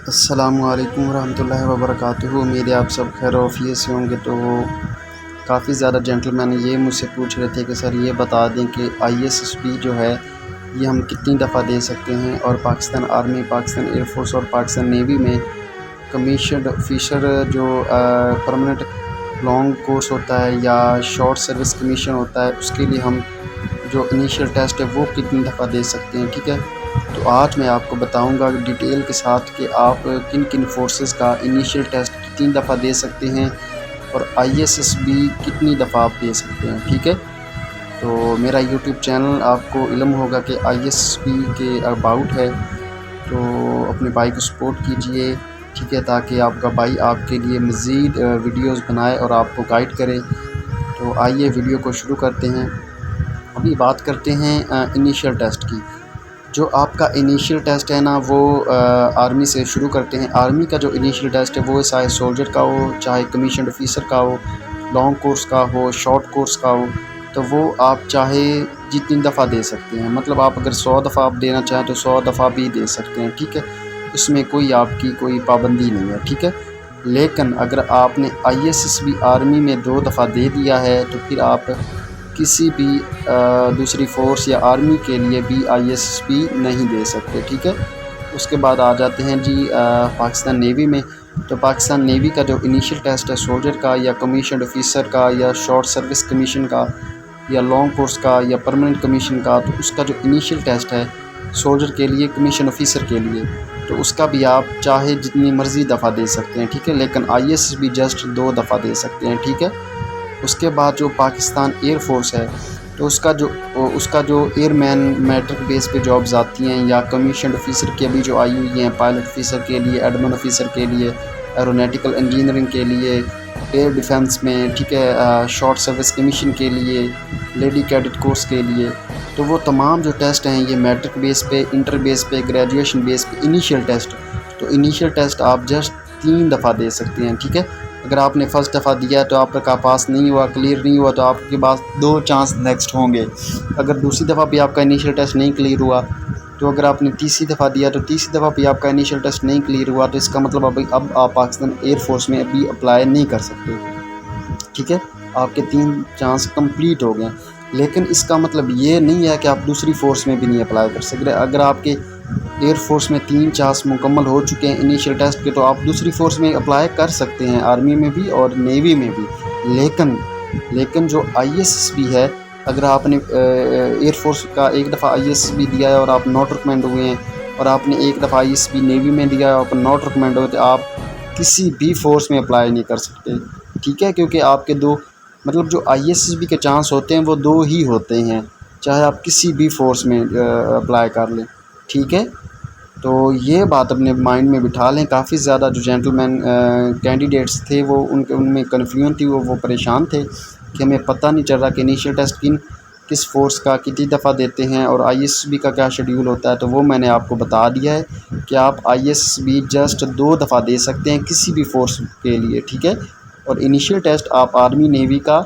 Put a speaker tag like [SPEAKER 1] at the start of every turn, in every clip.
[SPEAKER 1] السلام علیکم ورحمۃ اللہ وبرکاتہ۔ امید ہے آپ سب خیر و عافیت سے ہوں گے۔ تو کافی زیادہ جینٹل مین یہ مجھ سے پوچھ رہے تھے کہ سر یہ بتا دیں کہ ISSB جو ہے یہ ہم کتنی دفعہ دے سکتے ہیں، اور Pakistan army, Pakistan air force اور پاکستان نیوی میں کمیشنڈ آفیسر جو پرماننٹ لانگ کورس ہوتا ہے یا شارٹ سروس کمیشن ہوتا ہے، اس کے لیے ہم جو انیشیل ٹیسٹ ہے وہ کتنی دفعہ دے سکتے ہیں۔ ٹھیک ہے، تو آج میں آپ کو بتاؤں گا ڈیٹیل کے ساتھ کہ آپ کن کن فورسز کا انیشیل ٹیسٹ کتنی دفعہ دے سکتے ہیں اور ISSB کتنی دفعہ آپ دے سکتے ہیں۔ ٹھیک ہے، تو میرا YouTube چینل آپ کو علم ہوگا کہ ISSB کے اباؤٹ ہے، تو اپنے بھائی کو سپورٹ کیجئے، ٹھیک ہے، تاکہ آپ کا بھائی آپ کے لیے مزید ویڈیوز بنائے اور آپ کو گائیڈ کرے۔ تو آئیے ویڈیو کو شروع کرتے ہیں۔ ابھی بات کرتے ہیں انیشیل ٹیسٹ کی۔ جو آپ کا انیشیل ٹیسٹ ہے نا، وہ آرمی سے شروع کرتے ہیں۔ آرمی کا جو انیشیل ٹیسٹ ہے وہ چاہے سولجر کا ہو، چاہے کمیشنڈ آفیسر کا ہو، لانگ کورس کا ہو، شارٹ کورس کا ہو، تو وہ آپ چاہے جتنی دفعہ دے سکتے ہیں۔ مطلب آپ اگر 100 دفعہ آپ دینا چاہیں تو 100 دفعہ بھی دے سکتے ہیں۔ ٹھیک ہے، اس میں کوئی آپ کی کوئی پابندی نہیں ہے۔ ٹھیک ہے، لیکن اگر آپ نے ISSB آرمی میں 2 دفعہ دے دیا ہے تو پھر آپ کسی بھی دوسری فورس یا آرمی کے لیے بھی ISSB نہیں دے سکتے۔ ٹھیک ہے، اس کے بعد آ جاتے ہیں جی پاکستان نیوی میں۔ تو پاکستان نیوی کا جو انیشیل ٹیسٹ ہے سولجر کا یا کمیشنڈ آفیسر کا یا شارٹ سروس کمیشن کا یا لانگ کورس کا یا پرماننٹ کمیشن کا، تو اس کا جو انیشیل ٹیسٹ ہے سولجر کے لیے، کمیشن آفیسر کے لیے، تو اس کا بھی آپ چاہے جتنی مرضی دفعہ دے سکتے ہیں۔ ٹھیک ہے، لیکن ISSB جسٹ 2 دفعہ دے سکتے ہیں۔ ٹھیک ہے، اس کے بعد جو پاکستان ایئر فورس ہے تو اس کا جو ایئر مین میٹرک بیس پہ جابز آتی ہیں یا کمیشنڈ آفیسر کی ابھی جو آئی ہوئی ہیں، پائلٹ آفیسر کے لیے، ایڈمن آفیسر کے لیے، ایرونیٹیکل انجینئرنگ کے لیے، ایئر ڈیفنس میں، ٹھیک ہے، شارٹ سروس کمیشن کے لیے، لیڈی کیڈٹ کورس کے لیے، تو وہ تمام جو ٹیسٹ ہیں یہ میٹرک بیس پہ، انٹر بیس پہ، گریجویشن بیس پہ انیشیل ٹیسٹ، تو انیشیل ٹیسٹ آپ جسٹ 3 دفعہ دے سکتے ہیں۔ ٹھیک ہے، اگر آپ نے فرسٹ دفعہ دیا ہے تو آپ کا پاس نہیں ہوا، کلیئر نہیں ہوا، تو آپ کے پاس 2 چانس نیکسٹ ہوں گے۔ اگر دوسری دفعہ بھی آپ کا انیشیل ٹیسٹ نہیں کلیئر ہوا، تو اگر آپ نے تیسری دفعہ دیا تو تیسری دفعہ بھی آپ کا انیشیل ٹیسٹ نہیں کلیئر ہوا، تو اس کا مطلب اب آپ پاکستان ایئر فورس میں ابھی اپلائی نہیں کر سکتے۔ ٹھیک ہے، آپ کے 3 چانس کمپلیٹ ہو گئے، لیکن اس کا مطلب یہ نہیں ہے کہ آپ دوسری فورس میں بھی نہیں اپلائی کر سکتے۔ اگر آپ کے ایئر فورس میں 3 چانس مکمل ہو چکے ہیں انیشیل ٹیسٹ کے، تو آپ دوسری فورس میں اپلائی کر سکتے ہیں، آرمی میں بھی اور نیوی میں بھی۔ لیکن جو ISSB ہے، اگر آپ نے ایئر فورس کا 1 دفعہ ISSB دیا ہے اور آپ ناٹ ریکمینڈ ہوئے ہیں، اور آپ نے 1 دفعہ ISSB نیوی میں دیا ہے اور آپ ناٹ ریکمینڈ ہوئے، تو آپ کسی بھی فورس میں اپلائی نہیں کر سکتے۔ ٹھیک ہے، کیونکہ آپ کے مطلب جو ISSB کے چانس ہوتے ہیں وہ 2 ہی ہوتے ہیں، چاہے آپ کسی بھی فورس میں اپلائی کر لیں۔ ٹھیک ہے، تو یہ بات اپنے مائنڈ میں بٹھا لیں۔ کافی زیادہ جو جینٹل مین کینڈیڈیٹس تھے وہ ان میں کنفیوژن تھی، وہ پریشان تھے کہ ہمیں پتہ نہیں چل رہا کہ انیشیل ٹیسٹ کس فورس کا کتنی دفعہ دیتے ہیں اور ISSB کا کیا شیڈیول ہوتا ہے۔ تو وہ میں نے آپ کو بتا دیا ہے کہ آپ ISSB جسٹ 2 دفعہ دے سکتے ہیں کسی بھی فورس کے لیے۔ ٹھیک ہے، اور انیشیل ٹیسٹ آپ آرمی نیوی کا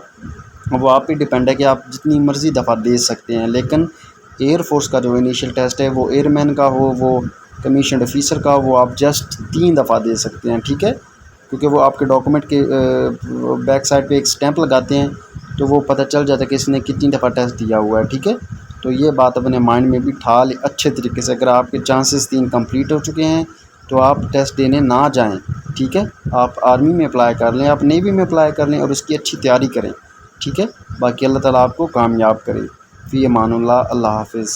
[SPEAKER 1] وہ آپ پہ ڈیپینڈ ہے کہ آپ جتنی مرضی دفعہ دے سکتے ہیں، لیکن ایئر فورس کا جو انیشیل ٹیسٹ ہے وہ ایئر مین کا ہو، وہ کمیشنڈ آفیسر کا، وہ آپ جسٹ 3 دفعہ دے سکتے ہیں۔ ٹھیک ہے، کیونکہ وہ آپ کے ڈاکومنٹ کے بیک سائڈ پہ ایک سٹیمپ لگاتے ہیں، تو وہ پتہ چل جاتا ہے کہ اس نے کتنی دفعہ ٹیسٹ دیا ہوا ہے۔ ٹھیک ہے، تو یہ بات اپنے مائنڈ میں بھی ٹھا لیں اچھے طریقے سے۔ اگر آپ کے چانسز 3 کمپلیٹ ہو چکے ہیں تو آپ ٹیسٹ دینے نہ جائیں۔ ٹھیک ہے، آپ آرمی میں اپلائی کر لیں، آپ نیوی میں اپلائی کر لیں اور اس کی اچھی تیاری کریں۔ ٹھیک ہے، باقی اللہ تعالیٰ آپ کو کامیاب کرے۔ فی امان اللہ، اللہ حافظ۔